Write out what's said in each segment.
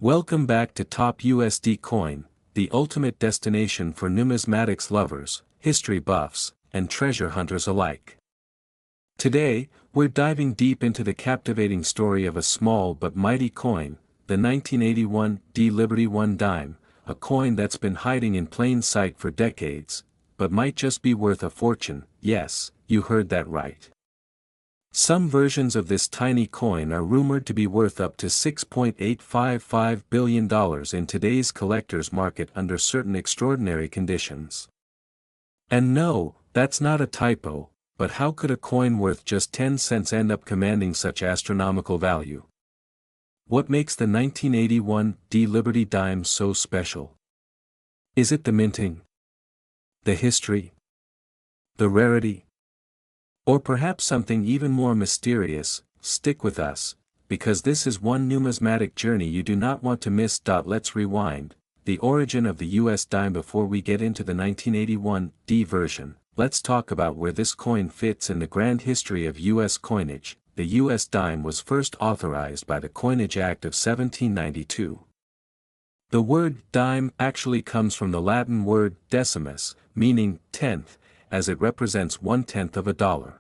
Welcome back to Top USD Coin, the ultimate destination for numismatics lovers, history buffs, and treasure hunters alike. Today, we're diving deep into the captivating story of a small but mighty coin, the 1981 Liberty 1 dime, a coin that's been hiding in plain sight for decades, but might just be worth a fortune. Yes, you heard that right. Some versions of this tiny coin are rumored to be worth up to $6.855 billion in today's collector's market under certain extraordinary conditions. And no, that's not a typo, but how could a coin worth just 10 cents end up commanding such astronomical value? What makes the 1981 Liberty dime so special? Is it the minting? The history? The rarity? Or perhaps something even more mysterious? Stick with us, because this is one numismatic journey you do not want to miss. Let's rewind, the origin of the US dime. Before we get into the 1981 version, let's talk about where this coin fits in the grand history of US coinage. The US dime was first authorized by the Coinage Act of 1792. The word dime actually comes from the Latin word decimus, meaning tenth, as it represents 1/10 of a dollar.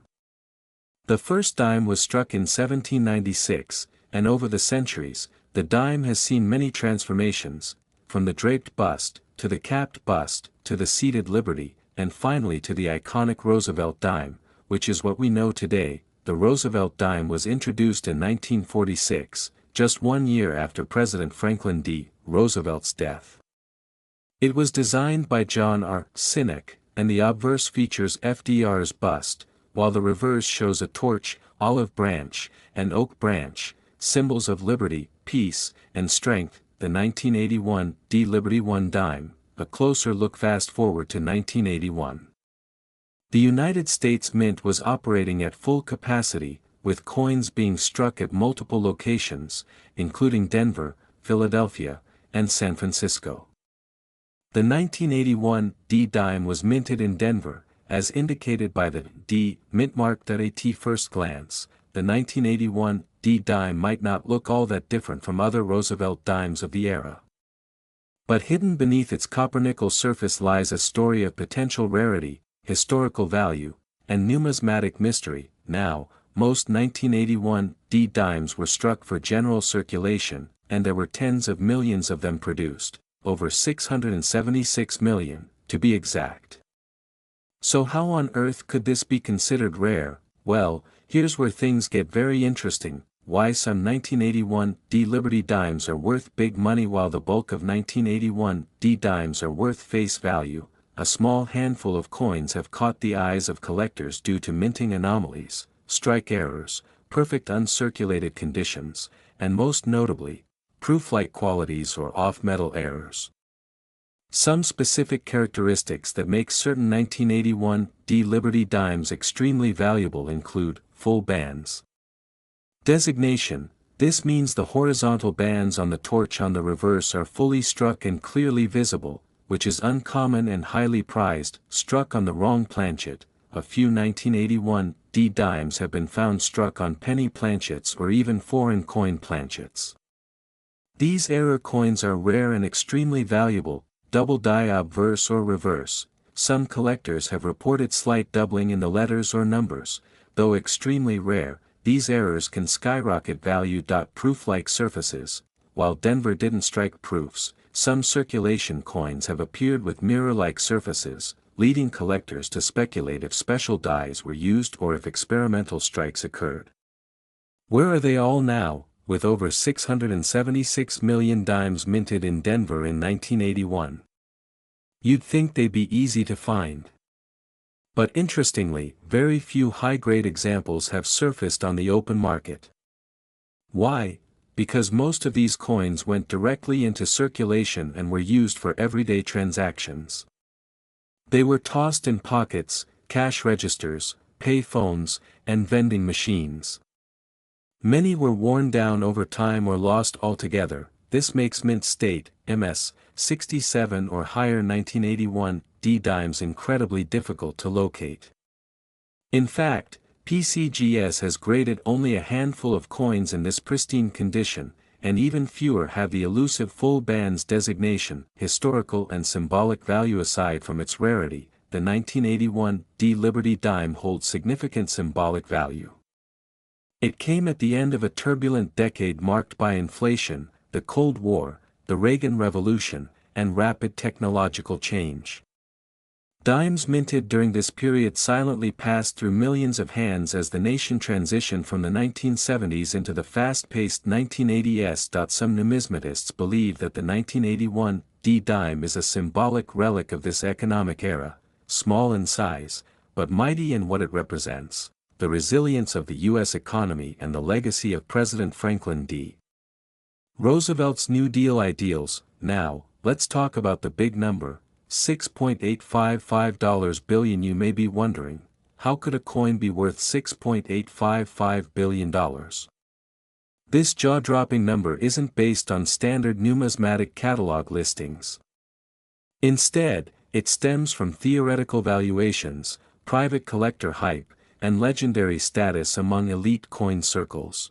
The first dime was struck in 1796, and over the centuries, the dime has seen many transformations, from the draped bust, to the capped bust, to the seated Liberty, and finally to the iconic Roosevelt dime, which is what we know today. The Roosevelt dime was introduced in 1946, just 1 year after President Franklin D. Roosevelt's death. It was designed by John R. Sinek, and the obverse features FDR's bust, while the reverse shows a torch, olive branch, and oak branch, symbols of liberty, peace, and strength. The 1981 Liberty 1 dime, a closer look. Fast forward to 1981. The United States Mint was operating at full capacity, with coins being struck at multiple locations, including Denver, Philadelphia, and San Francisco. The 1981 dime was minted in Denver, as indicated by the D mint mark. At first glance, the 1981 dime might not look all that different from other Roosevelt dimes of the era. But hidden beneath its copper-nickel surface lies a story of potential rarity, historical value, and numismatic mystery. Now, most 1981 dimes were struck for general circulation, and there were tens of millions of them produced, over 676 million, to be exact. So how on earth could this be considered rare? Well, here's where things get very interesting. Why some 1981 Liberty dimes are worth big money while the bulk of 1981 dimes are worth face value. A small handful of coins have caught the eyes of collectors due to minting anomalies, strike errors, perfect uncirculated conditions, and most notably, proof-like qualities or off-metal errors. Some specific characteristics that make certain 1981 Liberty dimes extremely valuable include full bands. Designation: this means the horizontal bands on the torch on the reverse are fully struck and clearly visible, which is uncommon and highly prized. Struck on the wrong planchet. A few 1981 dimes have been found struck on penny planchets or even foreign coin planchets. These error coins are rare and extremely valuable, double die obverse or reverse. Some collectors have reported slight doubling in the letters or numbers, though extremely rare. These errors can skyrocket value. Proof-like surfaces: while Denver didn't strike proofs, some circulation coins have appeared with mirror-like surfaces, leading collectors to speculate if special dies were used or if experimental strikes occurred. Where are they all now, with over 676 million dimes minted in Denver in 1981? You'd think they'd be easy to find. But interestingly, very few high-grade examples have surfaced on the open market. Why? Because most of these coins went directly into circulation and were used for everyday transactions. They were tossed in pockets, cash registers, pay phones, and vending machines. Many were worn down over time or lost altogether. This makes mint state, MS, 67 or higher 1981 dimes incredibly difficult to locate. In fact, PCGS has graded only a handful of coins in this pristine condition, and even fewer have the elusive full bands designation. Historical and symbolic value aside from its rarity, the 1981 D Liberty dime holds significant symbolic value. It came at the end of a turbulent decade marked by inflation, the Cold War, the Reagan Revolution, and rapid technological change. Dimes minted during this period silently passed through millions of hands as the nation transitioned from the 1970s into the fast-paced 1980s. Some numismatists believe that the 1981 D dime is a symbolic relic of this economic era, small in size, but mighty in what it represents, the resilience of the U.S. economy and the legacy of President Franklin D. Roosevelt's New Deal ideals. Now, let's talk about the big number, $6.855 billion. You may be wondering, how could a coin be worth $6.855 billion? This jaw-dropping number isn't based on standard numismatic catalog listings. Instead, it stems from theoretical valuations, private collector hype, and legendary status among elite coin circles.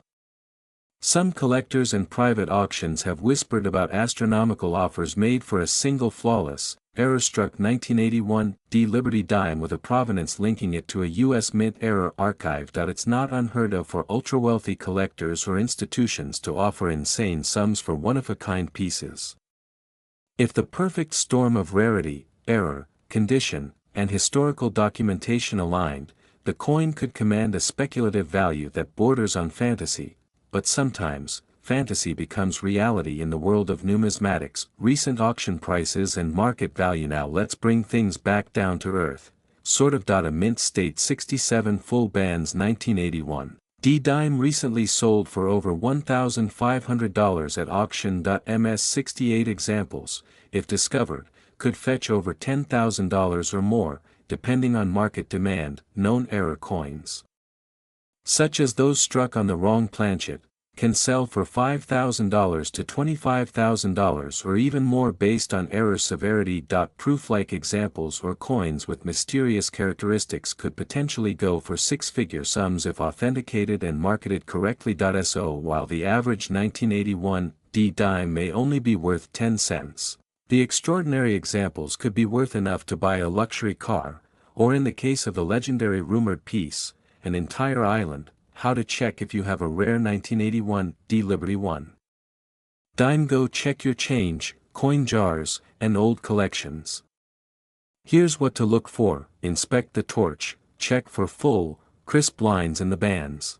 Some collectors and private auctions have whispered about astronomical offers made for a single flawless, error-struck 1981 D Liberty dime with a provenance linking it to a U.S. Mint error archive. It's not unheard of for ultra-wealthy collectors or institutions to offer insane sums for one-of-a-kind pieces. If the perfect storm of rarity, error, condition, and historical documentation aligned, the coin could command a speculative value that borders on fantasy. But sometimes, fantasy becomes reality in the world of numismatics. Recent auction prices and market value. Now let's bring things back down to earth, sort of. A mint state 67 full bands 1981 D dime recently sold for over $1,500 at auction. Ms 68 examples, if discovered, could fetch over $10,000 or more, depending on market demand. Known error coins, such as those struck on the wrong planchet, can sell for $5,000 to $25,000 or even more based on error severity. Proof-like examples or coins with mysterious characteristics could potentially go for six-figure sums if authenticated and marketed correctly. So while the average 1981 D dime may only be worth 10 cents, the extraordinary examples could be worth enough to buy a luxury car, or in the case of the legendary rumored piece, an entire island. How to check if you have a rare 1981 D Liberty 1 dime. Go check your change, coin jars, and old collections. Here's what to look for. Inspect the torch, check for full, crisp lines in the bands.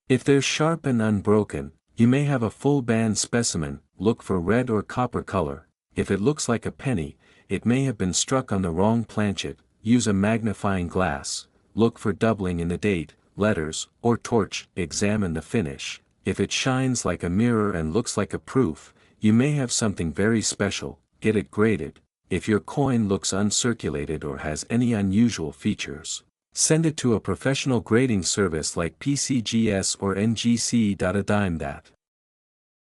If they're sharp and unbroken, you may have a full band specimen. Look for red or copper color. If it looks like a penny, it may have been struck on the wrong planchet. Use a magnifying glass. Look for doubling in the date, letters, or torch. Examine the finish. If it shines like a mirror and looks like a proof, you may have something very special. Get it graded. If your coin looks uncirculated or has any unusual features, send it to a professional grading service like PCGS or NGC. A dime that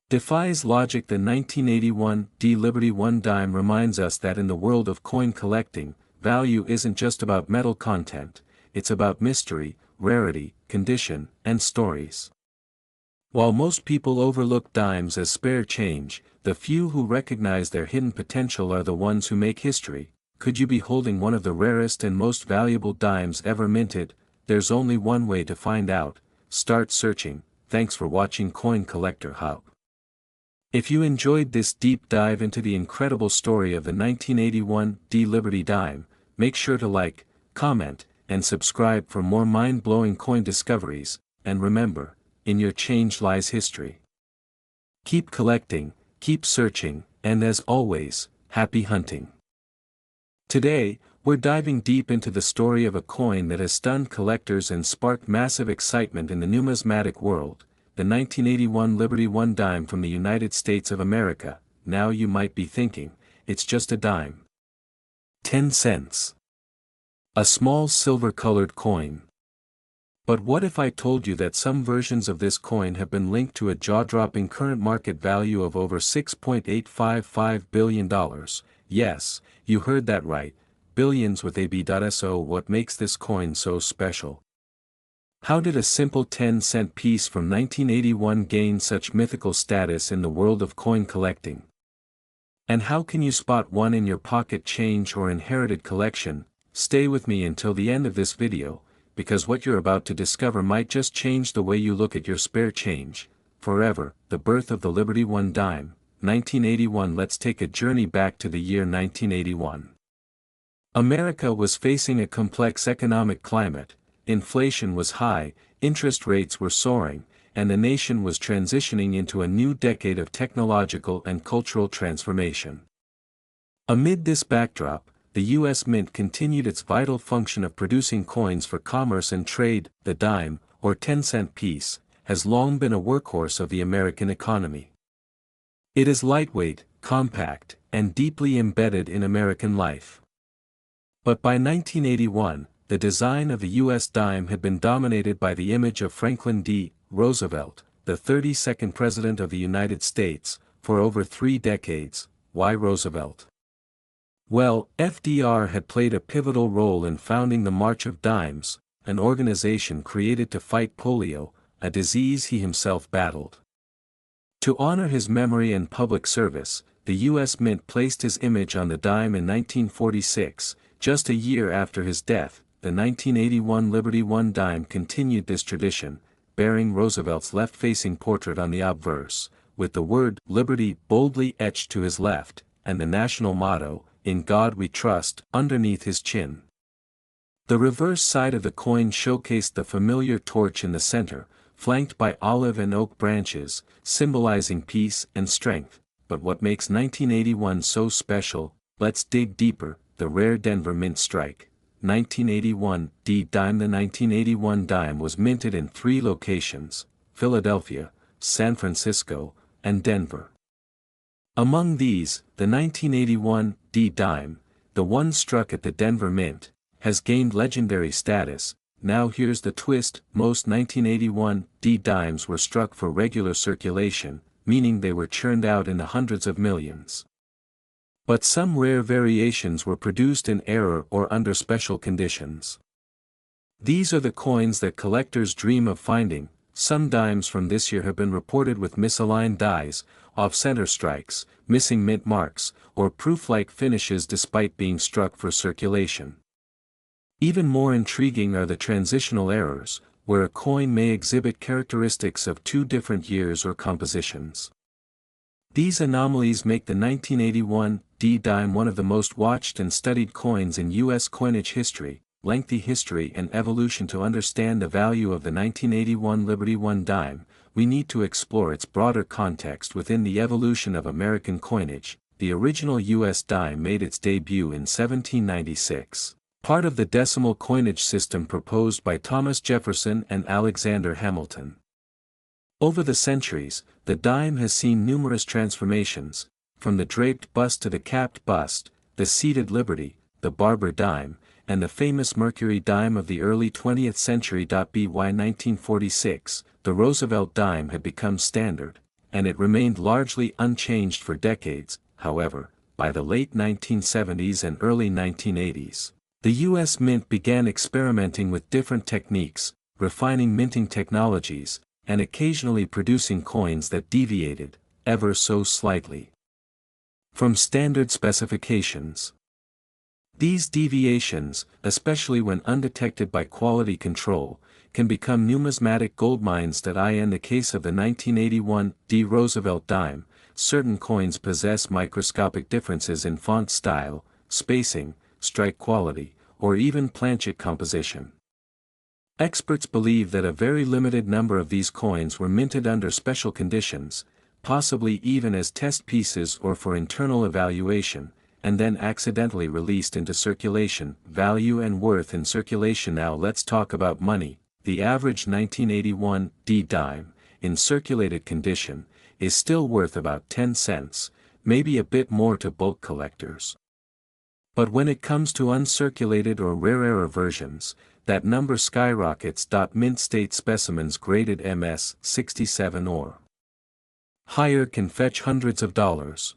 defies logic. The 1981 D Liberty 1 dime reminds us that in the world of coin collecting, value isn't just about metal content, it's about mystery, rarity, condition, and stories. While most people overlook dimes as spare change, the few who recognize their hidden potential are the ones who make history. Could you be holding one of the rarest and most valuable dimes ever minted? There's only one way to find out. Start searching. Thanks for watching Coin Collector Hub. If you enjoyed this deep dive into the incredible story of the 1981 D Liberty dime, make sure to like, comment, and subscribe for more mind-blowing coin discoveries. And remember, in your change lies history. Keep collecting, keep searching, and as always, happy hunting. Today, we're diving deep into the story of a coin that has stunned collectors and sparked massive excitement in the numismatic world, the 1981 Liberty 1 dime from the United States of America. Now you might be thinking, it's just a dime. 10 cents. A small silver-colored coin. But what if I told you that some versions of this coin have been linked to a jaw-dropping current market value of over $6.855 billion? Yes, you heard that right, billions with a B. So what makes this coin so special? How did a simple 10-cent piece from 1981 gain such mythical status in the world of coin collecting? And how can you spot one in your pocket change or inherited collection? Stay with me until the end of this video, because what you're about to discover might just change the way you look at your spare change. Forever, the birth of the Liberty One dime, 1981. Let's take a journey back to the year 1981. America was facing a complex economic climate, inflation was high, interest rates were soaring, and the nation was transitioning into a new decade of technological and cultural transformation. Amid this backdrop, the U.S. Mint continued its vital function of producing coins for commerce and trade. The dime, or 10-cent piece, has long been a workhorse of the American economy. It is lightweight, compact, and deeply embedded in American life. But by 1981, the design of the U.S. dime had been dominated by the image of Franklin D. Roosevelt, the 32nd President of the United States, for over 3 decades. Why Roosevelt? Well, FDR had played a pivotal role in founding the March of Dimes, an organization created to fight polio, a disease he himself battled. To honor his memory and public service, the U.S. Mint placed his image on the dime in 1946, just a year after his death. The 1981 Liberty One dime continued this tradition, bearing Roosevelt's left-facing portrait on the obverse, with the word Liberty boldly etched to his left, and the national motto, "In God We Trust," underneath his chin. The reverse side of the coin showcased the familiar torch in the center, flanked by olive and oak branches, symbolizing peace and strength. But what makes 1981 so special? Let's dig deeper. The rare Denver Mint strike. 1981 D-Dime. The 1981 dime was minted in 3 locations: Philadelphia, San Francisco, and Denver. Among these, the 1981 D-Dime, the one struck at the Denver Mint, has gained legendary status. Now here's the twist: most 1981 D-Dimes were struck for regular circulation, meaning they were churned out in the hundreds of millions. But some rare variations were produced in error or under special conditions. These are the coins that collectors dream of finding. Some dimes from this year have been reported with misaligned dies, off-center strikes, missing mint marks, or proof-like finishes despite being struck for circulation. Even more intriguing are the transitional errors, where a coin may exhibit characteristics of 2 different years or compositions. These anomalies make the 1981 D-Dime one of the most watched and studied coins in U.S. coinage history. Lengthy history and evolution. To understand the value of the 1981 Liberty One dime, we need to explore its broader context within the evolution of American coinage. The original U.S. dime made its debut in 1796, part of the decimal coinage system proposed by Thomas Jefferson and Alexander Hamilton. Over the centuries, the dime has seen numerous transformations, from the draped bust to the capped bust, the seated Liberty, the barber dime, and the famous Mercury dime of the early 20th century. By 1946, the Roosevelt dime had become standard, and it remained largely unchanged for decades. However, by the late 1970s and early 1980s, the U.S. Mint began experimenting with different techniques, refining minting technologies, and occasionally producing coins that deviated, ever so slightly, from standard specifications. These deviations, especially when undetected by quality control, can become numismatic goldmines. In the case of the 1981 D. Roosevelt dime, certain coins possess microscopic differences in font style, spacing, strike quality, or even planchet composition. Experts believe that a very limited number of these coins were minted under special conditions, possibly even as test pieces or for internal evaluation, and then accidentally released into circulation. Value and worth in circulation. Now let's talk about money. The average 1981 D-Dime, in circulated condition, is still worth about 10 cents, maybe a bit more to bulk collectors. But when it comes to uncirculated or rarer versions, that number skyrockets. Mint state specimens graded MS 67 or higher can fetch hundreds of dollars.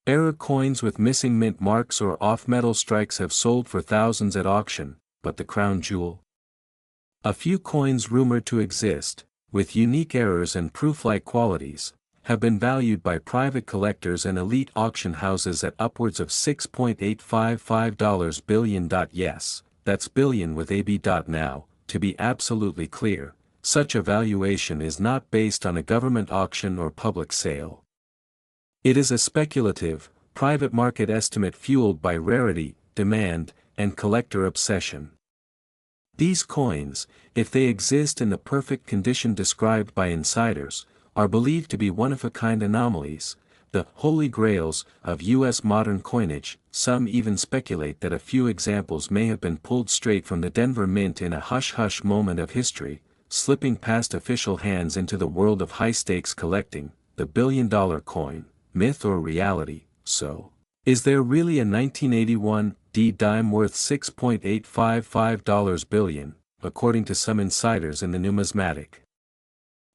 Error coins with missing mint marks or off-metal strikes have sold for thousands at auction, but the crown jewel? A few coins rumored to exist, with unique errors and proof-like qualities, have been valued by private collectors and elite auction houses at upwards of $6.855 billion. Yes, that's billion with a B. Now, to be absolutely clear, such a valuation is not based on a government auction or public sale. It is a speculative, private market estimate fueled by rarity, demand, and collector obsession. These coins, if they exist in the perfect condition described by insiders, are believed to be one-of-a-kind anomalies, the holy grails of U.S. modern coinage. Some even speculate that a few examples may have been pulled straight from the Denver Mint in a hush-hush moment of history, slipping past official hands into the world of high-stakes collecting, the billion-dollar coin, myth or reality. So, is there really a 1981 dime worth $6.855 billion, according to some insiders in the numismatic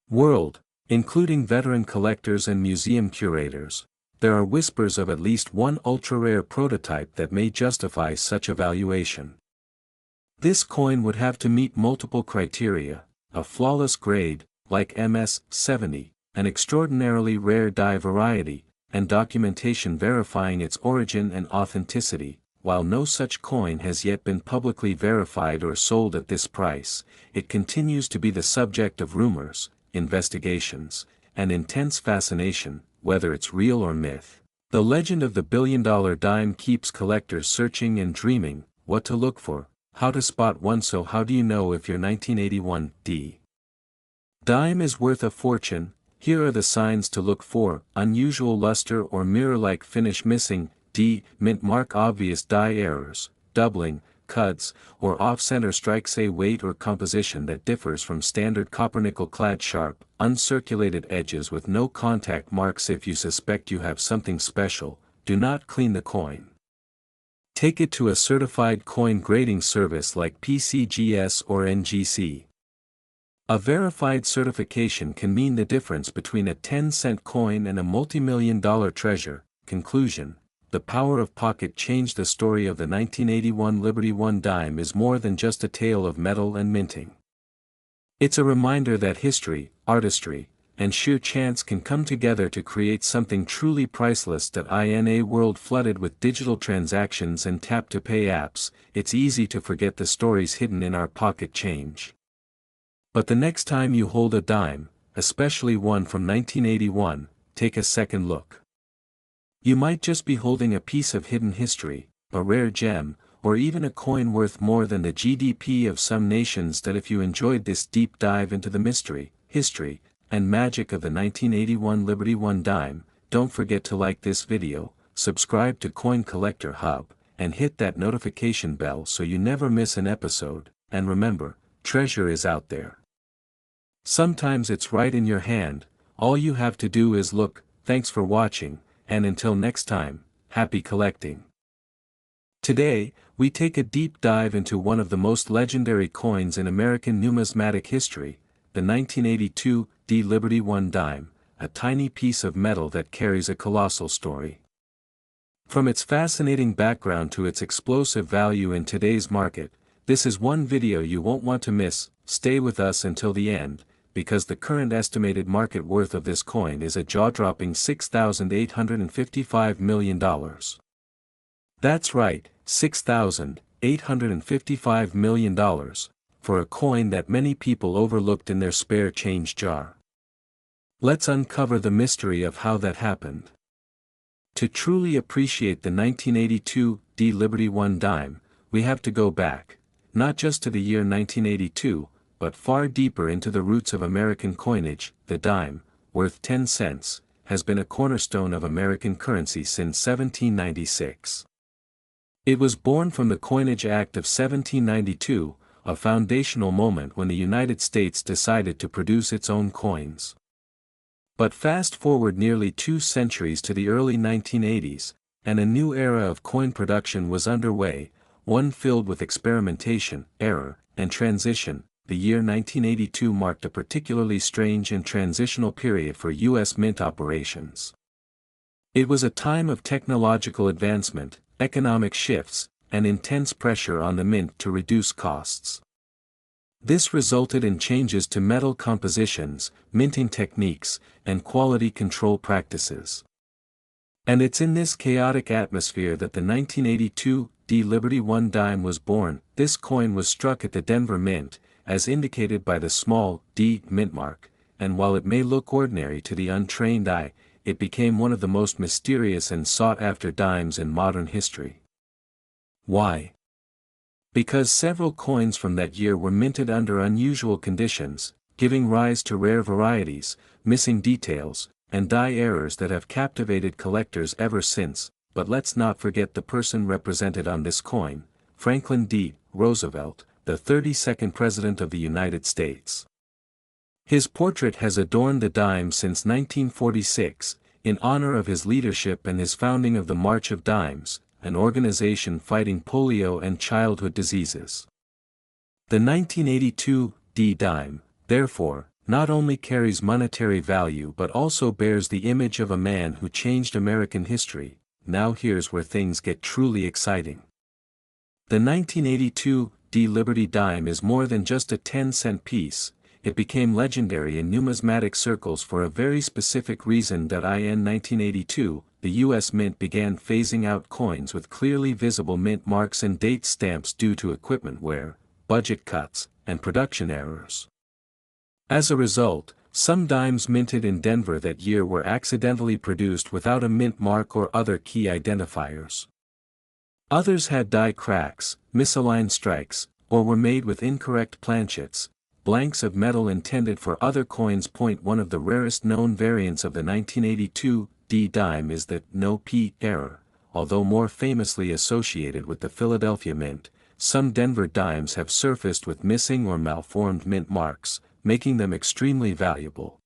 world, including veteran collectors and museum curators? There are whispers of at least one ultra-rare prototype that may justify such a valuation. This coin would have to meet multiple criteria: a flawless grade, like MS-70, an extraordinarily rare die variety, and documentation verifying its origin and authenticity. While no such coin has yet been publicly verified or sold at this price, it continues to be the subject of rumors, investigations, and intense fascination, whether it's real or myth. The legend of the billion-dollar dime keeps collectors searching and dreaming what to look for, how to spot one. So how do you know if your 1981 dime is worth a fortune? Here are the signs to look for: unusual luster or mirror-like finish missing, mint mark, obvious die errors, doubling, cuts, or off-center strikes, a weight or composition that differs from standard copper-nickel clad, sharp, uncirculated edges with no contact marks. If you suspect you have something special, do not clean the coin. Take it to a certified coin grading service like PCGS or NGC. A verified certification can mean the difference between a 10-cent coin and a multi-million-dollar treasure. Conclusion: the power of pocket change. The story of the 1981 Liberty One dime is more than just a tale of metal and minting. It's a reminder that history, artistry, and sheer chance can come together to create something truly priceless. In a world flooded with digital transactions and tap-to-pay apps, it's easy to forget the stories hidden in our pocket change. But the next time you hold a dime, especially one from 1981, take a second look. You might just be holding a piece of hidden history, a rare gem, or even a coin worth more than the GDP of some nations. If you enjoyed this deep dive into the mystery, history, and magic of the 1981 Liberty One dime, don't forget to like this video, subscribe to Coin Collector Hub, and hit that notification bell so you never miss an episode. And remember, treasure is out there. Sometimes it's right in your hand. All you have to do is look. Thanks for watching, and until next time, happy collecting. Today, we take a deep dive into one of the most legendary coins in American numismatic history, the 1982 Liberty One dime, a tiny piece of metal that carries a colossal story. From its fascinating background to its explosive value in today's market, this is one video you won't want to miss. Stay with us until the end, because the current estimated market worth of this coin is a jaw-dropping $6,855 million. That's right, $6,855 million, for a coin that many people overlooked in their spare change jar. Let's uncover the mystery of how that happened. To truly appreciate the 1982 Liberty One dime, we have to go back, not just to the year 1982, but far deeper into the roots of American coinage. The dime, worth 10 cents, has been a cornerstone of American currency since 1796. It was born from the Coinage Act of 1792, a foundational moment when the United States decided to produce its own coins. But fast forward nearly 2 centuries to the early 1980s, and a new era of coin production was underway, one filled with experimentation, error, and transition. The year 1982 marked a particularly strange and transitional period for U.S. mint operations. It was a time of technological advancement, economic shifts, and intense pressure on the mint to reduce costs. This resulted in changes to metal compositions, minting techniques, and quality control practices. And it's in this chaotic atmosphere that the 1982 D Liberty 1 dime was born. This coin was struck at the Denver Mint, as indicated by the small D mint mark, and while it may look ordinary to the untrained eye, it became one of the most mysterious and sought-after dimes in modern history. Why? Because several coins from that year were minted under unusual conditions, giving rise to rare varieties, missing details, and die errors that have captivated collectors ever since. But let's not forget the person represented on this coin, Franklin D. Roosevelt, the 32nd President of the United States. His portrait has adorned the dime since 1946, in honor of his leadership and his founding of the March of Dimes, an organization fighting polio and childhood diseases. The 1982 D dime, therefore, not only carries monetary value but also bears the image of a man who changed American history. Now here's where things get truly exciting. The 1982 D Liberty dime is more than just a 10-cent piece. It became legendary in numismatic circles for a very specific reason. In 1982, the U.S. Mint began phasing out coins with clearly visible mint marks and date stamps due to equipment wear, budget cuts, and production errors. As a result, some dimes minted in Denver that year were accidentally produced without a mint mark or other key identifiers. Others had die cracks, misaligned strikes, or were made with incorrect planchets, blanks of metal intended for other coins. One of the rarest known variants of the 1982 D dime is the no P error. Although more famously associated with the Philadelphia Mint, some Denver dimes have surfaced with missing or malformed mint marks, making them extremely valuable.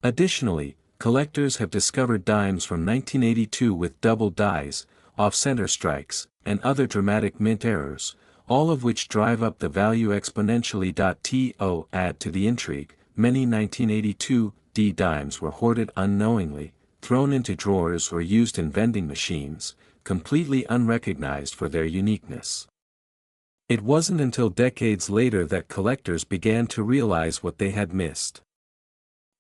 Additionally, collectors have discovered dimes from 1982 with double dies, off-center strikes, and other dramatic mint errors, all of which drive up the value exponentially. To add to the intrigue, many 1982 D dimes were hoarded unknowingly, thrown into drawers or used in vending machines, completely unrecognized for their uniqueness. It wasn't until decades later that collectors began to realize what they had missed.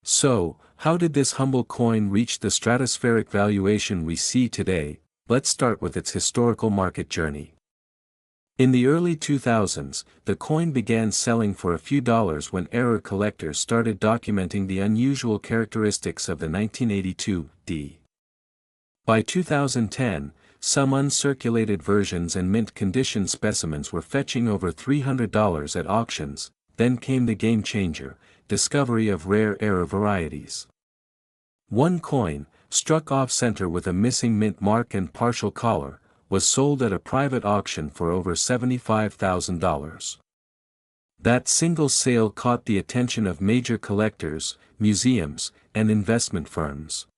So, how did this humble coin reach the stratospheric valuation we see today? Let's start with its historical market journey. In the early 2000s, the coin began selling for a few dollars when error collectors started documenting the unusual characteristics of the 1982 D. By 2010, some uncirculated versions and mint-condition specimens were fetching over $300 at auctions. Then came the game changer, discovery of rare error varieties. One coin, struck off-center with a missing mint mark and partial collar, was sold at a private auction for over $75,000. That single sale caught the attention of major collectors, museums, and investment firms.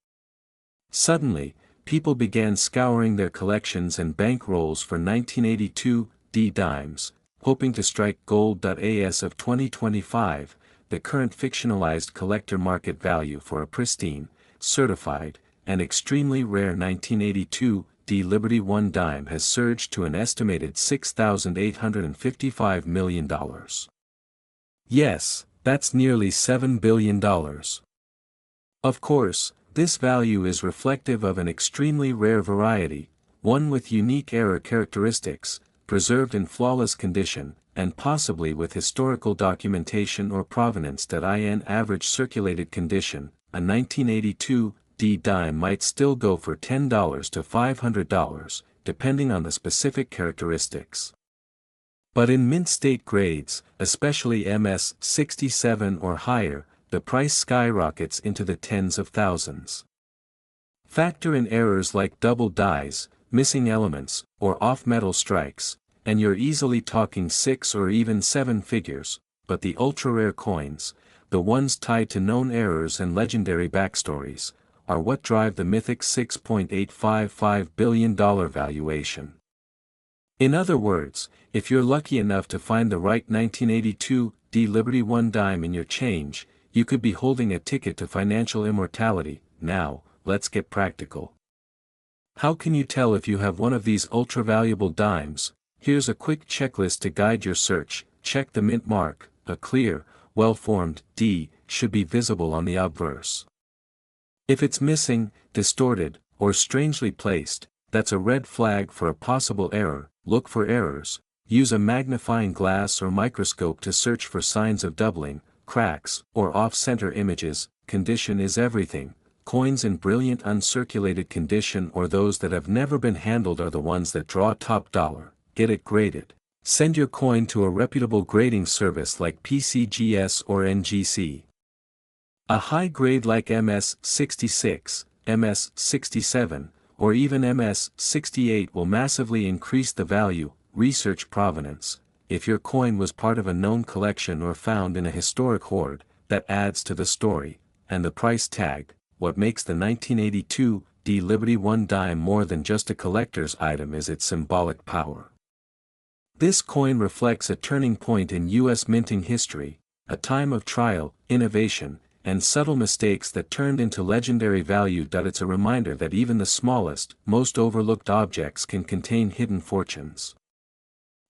Suddenly, people began scouring their collections and bankrolls for 1982 D dimes, hoping to strike gold. As of 2025, the current fictionalized collector market value for a pristine, certified, and extremely rare 1982 D Liberty 1 dime has surged to an estimated $6,855 million. Yes, that's nearly $7 billion. Of course, this value is reflective of an extremely rare variety, one with unique error characteristics, preserved in flawless condition, and possibly with historical documentation or provenance. In average circulated condition, a 1982 D dime might still go for $10 to $500, depending on the specific characteristics. But in mint state grades, especially MS 67 or higher, the price skyrockets into the tens of thousands. Factor in errors like double dies, missing elements, or off-metal strikes, and you're easily talking 6 or even 7 figures. But the ultra-rare coins, the ones tied to known errors and legendary backstories, are what drive the mythic $6.855 billion valuation. In other words, if you're lucky enough to find the right 1982 D Liberty 1 dime in your change, you could be holding a ticket to financial immortality. Now, let's get practical. How can you tell if you have one of these ultra-valuable dimes? Here's a quick checklist to guide your search. check the mint mark. A clear, well-formed D should be visible on the obverse. If it's missing, distorted, or strangely placed, that's a red flag for a possible error. Look for errors. Use a magnifying glass or microscope to search for signs of doubling, cracks, or off-center images. Condition is everything. Coins in brilliant uncirculated condition or those that have never been handled are the ones that draw top dollar. Get it graded. Send your coin to a reputable grading service like PCGS or NGC. A high grade like MS66, MS67, or even MS68 will massively increase the value. Research provenance. If your coin was part of a known collection or found in a historic hoard, that adds to the story. And the price tag. What makes the 1982 D Liberty 1 dime more than just a collector's item is its symbolic power. This coin reflects a turning point in U.S. minting history, a time of trial, innovation, and subtle mistakes that turned into legendary value. It's a reminder that even the smallest, most overlooked objects can contain hidden fortunes.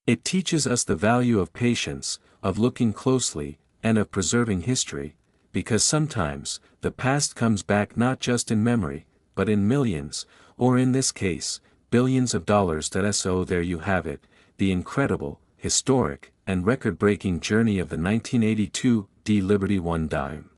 It teaches us the value of patience, of looking closely, and of preserving history, because sometimes, the past comes back not just in memory, but in millions, or in this case, billions of dollars. So there you have it, the incredible, historic, and record-breaking journey of the 1982 D Liberty 1 dime.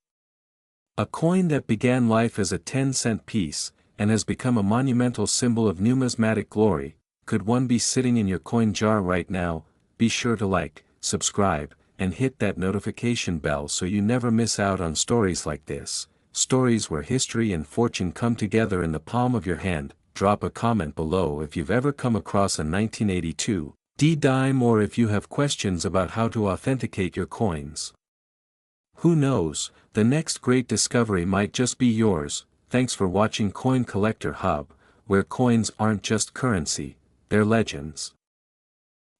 A coin that began life as a 10-cent piece, and has become a monumental symbol of numismatic glory. Could one be sitting in your coin jar right now? Be sure to like, subscribe, and hit that notification bell so you never miss out on stories like this. Stories where history and fortune come together in the palm of your hand. Drop a comment below if you've ever come across a 1982 D dime or if you have questions about how to authenticate your coins. Who knows, the next great discovery might just be yours. Thanks for watching Coin Collector Hub, where coins aren't just currency, they're legends.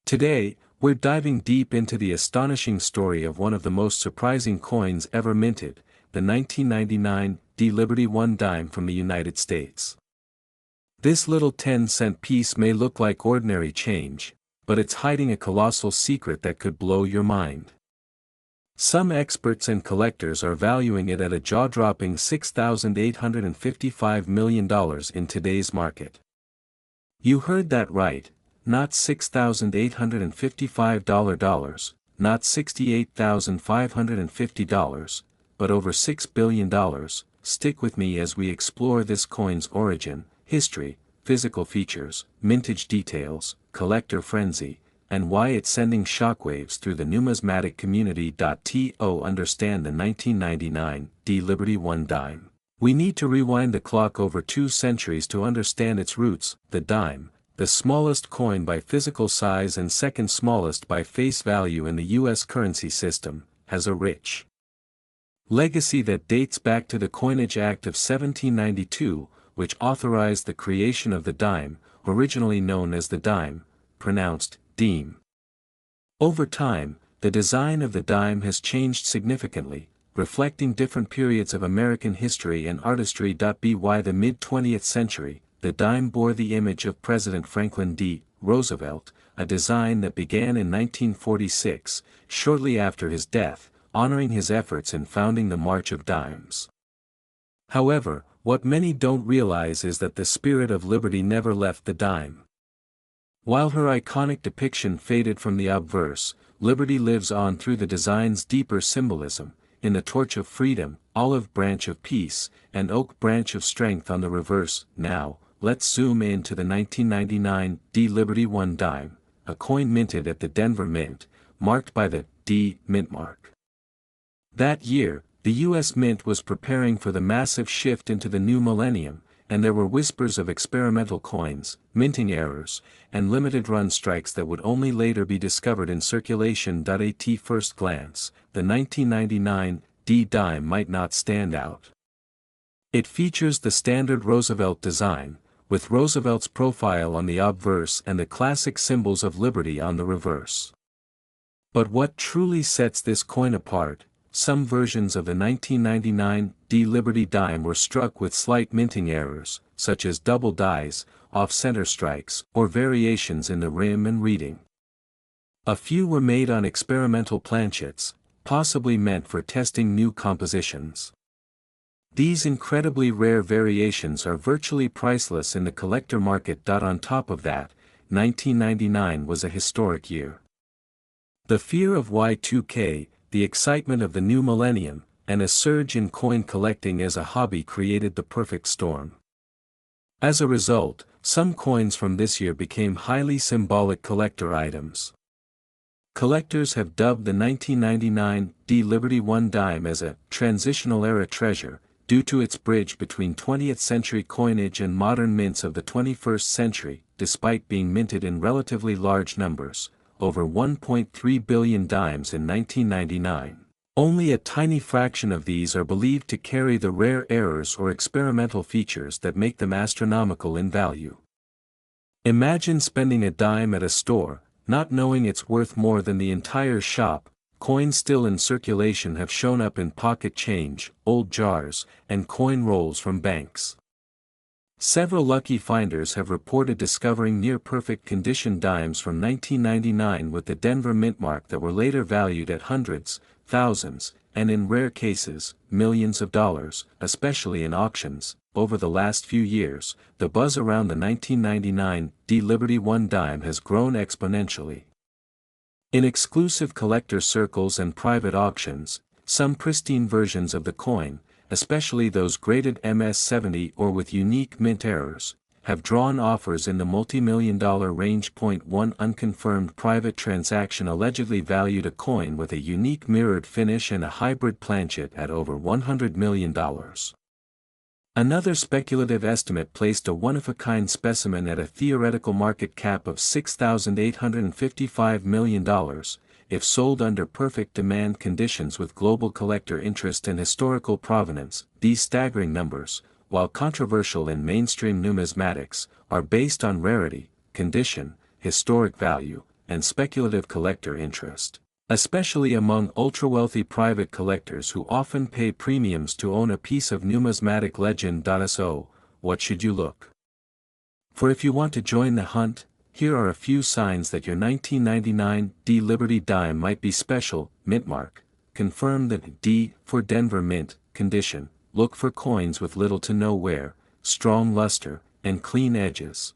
Today, we're diving deep into the astonishing story of one of the most surprising coins ever minted, the 1999 D Liberty 1 dime from the United States. This little 10-cent piece may look like ordinary change, but it's hiding a colossal secret that could blow your mind. Some experts and collectors are valuing it at a jaw-dropping $6,855 million in today's market. You heard that right, not $6,855, not $68,550, but over $6 billion. Stick with me as we explore this coin's origin, history, physical features, mintage details, collector frenzy, and why it's sending shockwaves through the numismatic community. To understand the 1999 D Liberty 1 dime, we need to rewind the clock over 2 centuries to understand its roots. The dime, the smallest coin by physical size and second smallest by face value in the U.S. currency system, has a rich legacy that dates back to the Coinage Act of 1792, which authorized the creation of the dime, originally known as the dime, pronounced dime. Over time, the design of the dime has changed significantly, reflecting different periods of American history and artistry. By the mid-20th century, the dime bore the image of President Franklin D. Roosevelt, a design that began in 1946, shortly after his death, honoring his efforts in founding the March of Dimes. However, what many don't realize is that the spirit of liberty never left the dime. While her iconic depiction faded from the obverse, liberty lives on through the design's deeper symbolism, in the torch of freedom, olive branch of peace, and oak branch of strength on the reverse. Now, let's zoom in to the 1999 D Liberty 1 dime, a coin minted at the Denver Mint, marked by the D mint mark. That year, the U.S. Mint was preparing for the massive shift into the new millennium, and there were whispers of experimental coins, minting errors, and limited-run strikes that would only later be discovered in circulation. At first glance, the 1999 D dime might not stand out. It features the standard Roosevelt design, with Roosevelt's profile on the obverse and the classic symbols of liberty on the reverse. But what truly sets this coin apart? Some versions of the 1999 D Liberty dime were struck with slight minting errors, such as double dies, off-center strikes, or variations in the rim and reading. A few were made on experimental planchets, possibly meant for testing new compositions. These incredibly rare variations are virtually priceless in the collector market. On top of that, 1999 was a historic year. The fear of Y2K, the excitement of the new millennium, and a surge in coin collecting as a hobby created the perfect storm. As a result, some coins from this year became highly symbolic collector items. Collectors have dubbed the 1999 Liberty 1 dime as a transitional era treasure, due to its bridge between 20th century coinage and modern mints of the 21st century. Despite being minted in relatively large numbers, over 1.3 billion dimes in 1999. Only a tiny fraction of these are believed to carry the rare errors or experimental features that make them astronomical in value. Imagine spending a dime at a store, not knowing it's worth more than the entire shop. Coins still in circulation have shown up in pocket change, old jars, and coin rolls from banks. Several lucky finders have reported discovering near-perfect condition dimes from 1999 with the Denver mint mark that were later valued at hundreds, thousands, and in rare cases, millions of dollars, especially in auctions. Over the last few years, the buzz around the 1999 Liberty 1 dime has grown exponentially. In exclusive collector circles and private auctions, some pristine versions of the coin, especially those graded MS-70 or with unique mint errors, have drawn offers in the multi-million-dollar range. One unconfirmed private transaction allegedly valued a coin with a unique mirrored finish and a hybrid planchet at over $100 million. Another speculative estimate placed a one-of-a-kind specimen at a theoretical market cap of $6,855 million, if sold under perfect demand conditions with global collector interest and historical provenance. These staggering numbers, while controversial in mainstream numismatics, are based on rarity, condition, historic value, and speculative collector interest, especially among ultra-wealthy private collectors who often pay premiums to own a piece of numismatic legend. So, what should you look for if you want to join the hunt? Here are a few signs that your 1999 Liberty dime might be special. Mint mark. Confirm that D for Denver mint condition. Look for coins with little to no wear, strong luster, and clean edges.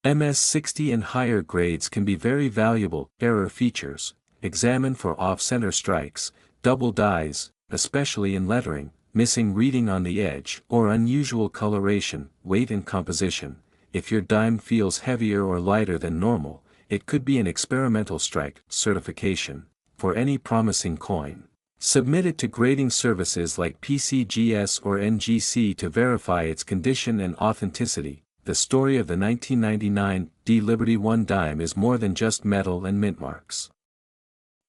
MS-60 and higher grades can be very valuable. Error features. Examine for off-center strikes, double dyes, especially in lettering, missing reading on the edge, or unusual coloration. Weight and composition. If your dime feels heavier or lighter than normal, it could be an experimental strike. Certification. For any promising coin, submit it to grading services like PCGS or NGC to verify its condition and authenticity. The story of the 1999 Liberty 1 dime is more than just metal and mint marks.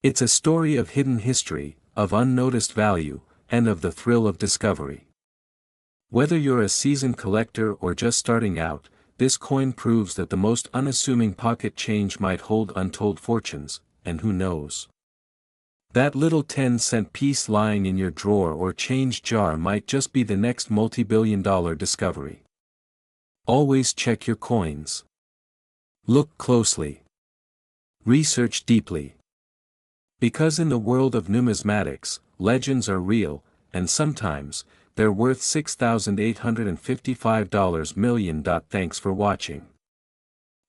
It's a story of hidden history, of unnoticed value, and of the thrill of discovery. Whether you're a seasoned collector or just starting out, this coin proves that the most unassuming pocket change might hold untold fortunes, and who knows? That little 10-cent piece lying in your drawer or change jar might just be the next multi-billion-dollar discovery. Always check your coins. Look closely. Research deeply. Because in the world of numismatics, legends are real, and sometimes, they're worth $6,855 million. Thanks for watching.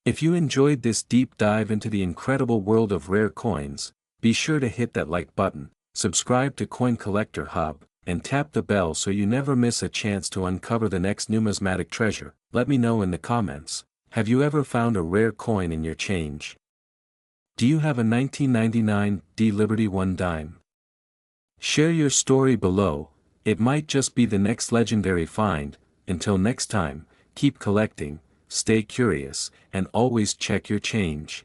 If you enjoyed this deep dive into the incredible world of rare coins, be sure to hit that like button, subscribe to Coin Collector Hub, and tap the bell so you never miss a chance to uncover the next numismatic treasure. Let me know in the comments, have you ever found a rare coin in your change? Do you have a 1999 Liberty 1 dime? Share your story below, it might just be the next legendary find. Until next time, keep collecting, stay curious, and always check your change.